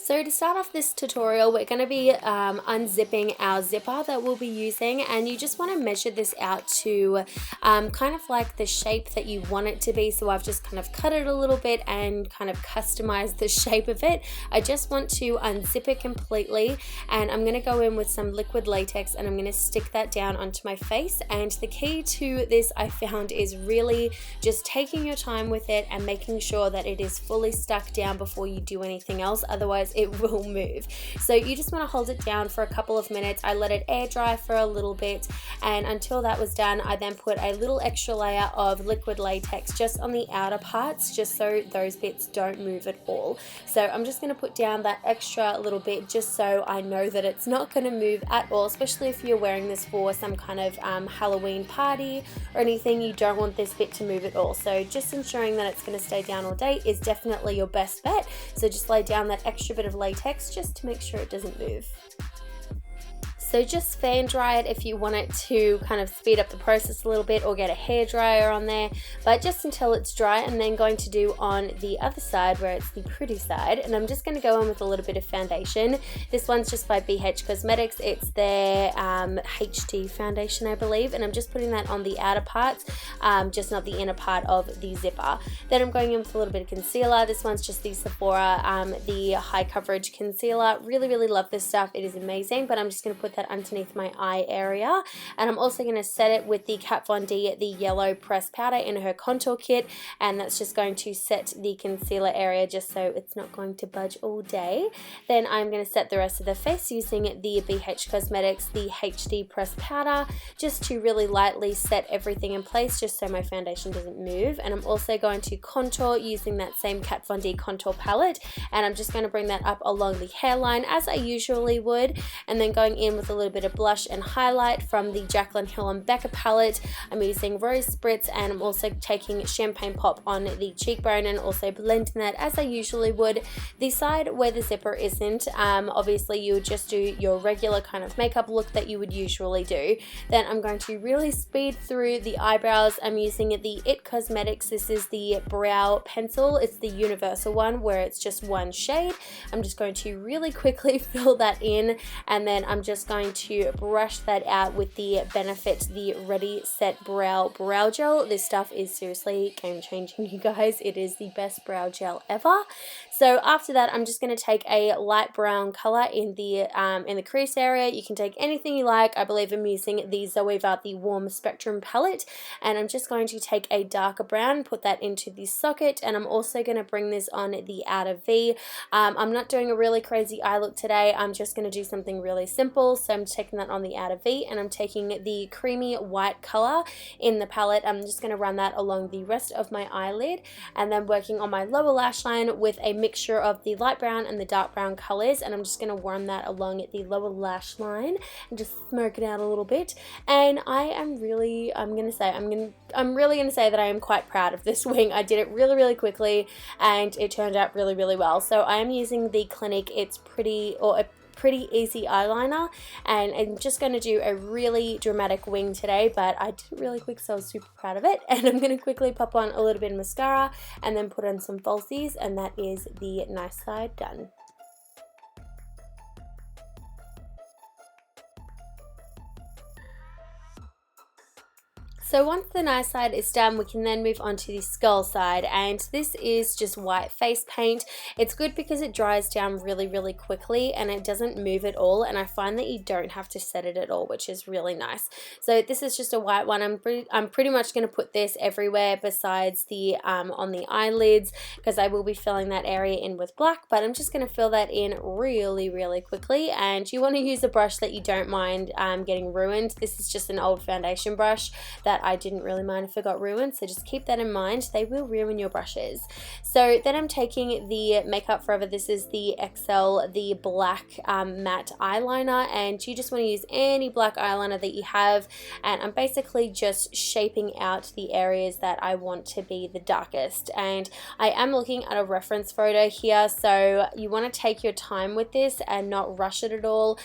So to start off this tutorial, we're going to be unzipping our zipper that we'll be using, and you just want to measure this out to kind of like the shape that you want it to be. So I've just kind of cut it a little bit and kind of customized the shape of it. I just want to unzip it completely, and I'm going to go in with some liquid latex and I'm going to stick that down onto my face. And the key to this, I found, is really just taking your time with it and making sure that it is fully stuck down before you do anything else, otherwise it will move. So you just want to hold it down for a couple of minutes. I let it air dry for a little bit, and until that was done, I then put a little extra layer of liquid latex just on the outer parts, just so those bits don't move at all. So I'm just going to put down that extra little bit just so I know that it's not going to move at all, especially if you're wearing this for some kind of Halloween party or anything. You don't want this bit to move at all. So just ensuring that it's going to stay down all day is definitely your best bet. So just lay down that extra bit of latex just to make sure it doesn't move. So just fan dry it if you want it to kind of speed up the process a little bit, or get a hairdryer on there, but just until it's dry. And then going to do on the other side where it's the pretty side, and I'm just going to go in with a little bit of foundation. This one's just by BH Cosmetics. It's their HD foundation, I believe, and I'm just putting that on the outer parts, just not the inner part of the zipper. Then I'm going in with a little bit of concealer. This one's just the Sephora, the high coverage concealer. Really love this stuff. It is amazing, but I'm just going to put that underneath my eye area, and I'm also going to set it with the Kat Von D, the yellow pressed powder in her contour kit, and that's just going to set the concealer area just so it's not going to budge all day. Then I'm going to set the rest of the face using the BH Cosmetics, the HD pressed powder, just to really lightly set everything in place just so my foundation doesn't move. And I'm also going to contour using that same Kat Von D contour palette, and I'm just going to bring that up along the hairline as I usually would, and then going in with a little bit of blush and highlight from the Jaclyn Hill and Becca palette. I'm using Rose Spritz, and I'm also taking Champagne Pop on the cheekbone and also blending that as I usually would. The side where the zipper isn't, obviously you would just do your regular kind of makeup look that you would usually do. Then I'm going to really speed through the eyebrows. I'm using the IT Cosmetics. This is the brow pencil. It's the universal one where it's just one shade. I'm just going to really quickly fill that in, and then I'm just going to brush that out with the Benefit, the Ready Set Brow Gel. This stuff is seriously game changing, you guys. It is the best brow gel ever. So after that, I'm just going to take a light brown color in the crease area. You can take anything you like. I believe I'm using the Zoeva, the Warm Spectrum palette, and I'm just going to take a darker brown, put that into the socket, and I'm also going to bring this on the outer V. I'm not doing a really crazy eye look today. I'm just going to do something really simple. So I'm taking that on the outer V, and I'm taking the creamy white color in the palette. I'm just going to run that along the rest of my eyelid, and then working on my lower lash line with a mixture of the light brown and the dark brown colors, and I'm just going to run that along the lower lash line and just smoke it out a little bit. And I'm really going to say that I am quite proud of this wing. I did it really quickly, and it turned out really well. So I am using the Clinique It's Pretty, or a Pretty Easy eyeliner, and I'm just going to do a really dramatic wing today, but I did it really quick, so I was super proud of it. And I'm going to quickly pop on a little bit of mascara and then put on some falsies, and that is the nice side done. So once the nice side is done, we can then move on to the skull side, and this is just white face paint. It's good because it dries down really quickly and it doesn't move at all, and I find that you don't have to set it at all, which is really nice. So this is just a white one. I'm pretty much going to put this everywhere besides the on the eyelids, because I will be filling that area in with black, but I'm just going to fill that in really quickly. And you want to use a brush that you don't mind getting ruined. This is just an old foundation brush that that I didn't really mind if it got ruined, so just keep that in mind. They will ruin your brushes. So then I'm taking the Makeup Forever, this is the XL, the black matte eyeliner, and you just want to use any black eyeliner that you have, and I'm basically just shaping out the areas that I want to be the darkest. And I am looking at a reference photo here, so you want to take your time with this and not rush it at all.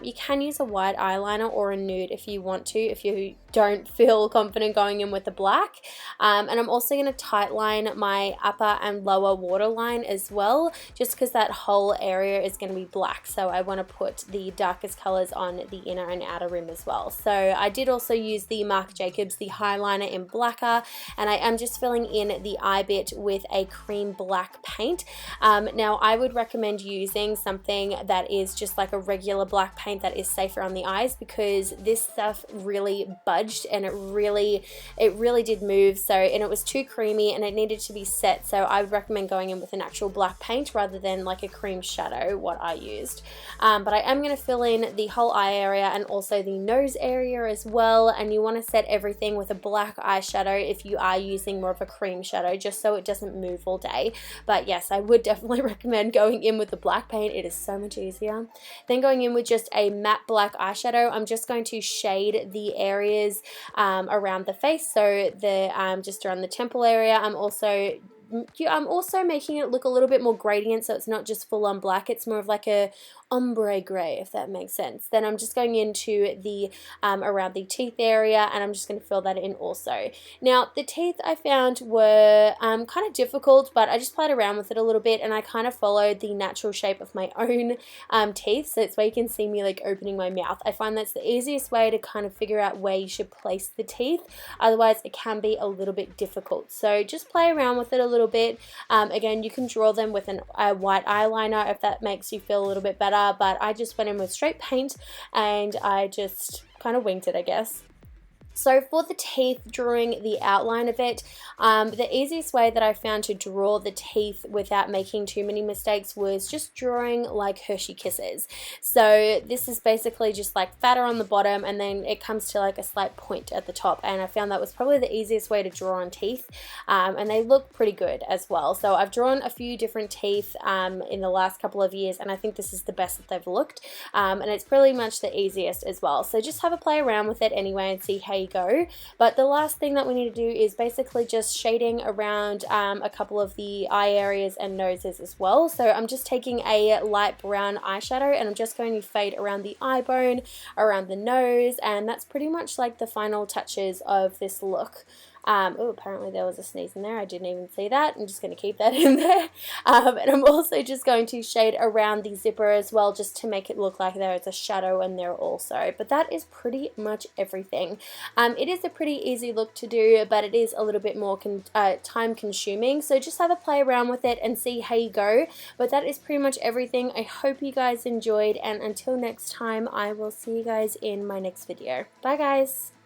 You can use a white eyeliner or a nude if you want to, if you don't feel confident going in with the black. And I'm also going to tightline my upper and lower waterline as well, just because that whole area is going to be black, so I want to put the darkest colors on the inner and outer rim as well. So I did also use the Marc Jacobs, the highliner in blacker, and I am just filling in the eye bit with a cream black paint. Now I would recommend using something that is just like a regular black paint that is safer on the eyes, because this stuff really budged and it really did move, so, and it was too creamy and it needed to be set, so I would recommend going in with an actual black paint rather than like a cream shadow, what I used. But I am going to fill in the whole eye area and also the nose area as well, and you want to set everything with a black eyeshadow if you are using more of a cream shadow, just so it doesn't move all day. But yes, I would definitely recommend going in with the black paint, it is so much easier. Then going in with just a matte black eyeshadow, I'm just going to shade the areas around the face, so the just around the temple area. I'm also making it look a little bit more gradient, so it's not just full on black, it's more of like a ombre gray, if that makes sense. Then I'm just going into the around the teeth area, and I'm just going to fill that in also. Now the teeth I found were kind of difficult, but I just played around with it a little bit, and I kind of followed the natural shape of my own teeth, so it's where you can see me like opening my mouth. I find that's the easiest way to kind of figure out where you should place the teeth, otherwise it can be a little bit difficult. So just play around with it a little bit. Again, you can draw them with a white eyeliner if that makes you feel a little bit better, but I just went in with straight paint and I just kind of winged it, I guess. So for the teeth, drawing the outline of it, the easiest way that I found to draw the teeth without making too many mistakes was just drawing like Hershey Kisses. So this is basically just like fatter on the bottom, and then it comes to like a slight point at the top, and I found that was probably the easiest way to draw on teeth, and they look pretty good as well. So I've drawn a few different teeth in the last couple of years, and I think this is the best that they've looked, and it's pretty much the easiest as well. So just have a play around with it anyway and see how you go. But the last thing that we need to do is basically just shading around a couple of the eye areas and noses as well. So I'm just taking a light brown eyeshadow and I'm just going to fade around the eye bone, around the nose, and that's pretty much like the final touches of this look. Oh, apparently there was a sneeze in there. I didn't even see that. I'm just going to keep that in there. And I'm also just going to shade around the zipper as well, just to make it look like there is a shadow in there also. But that is pretty much everything. It is a pretty easy look to do, but it is a little bit more time consuming. So just have a play around with it and see how you go. But that is pretty much everything. I hope you guys enjoyed, and until next time, I will see you guys in my next video. Bye guys!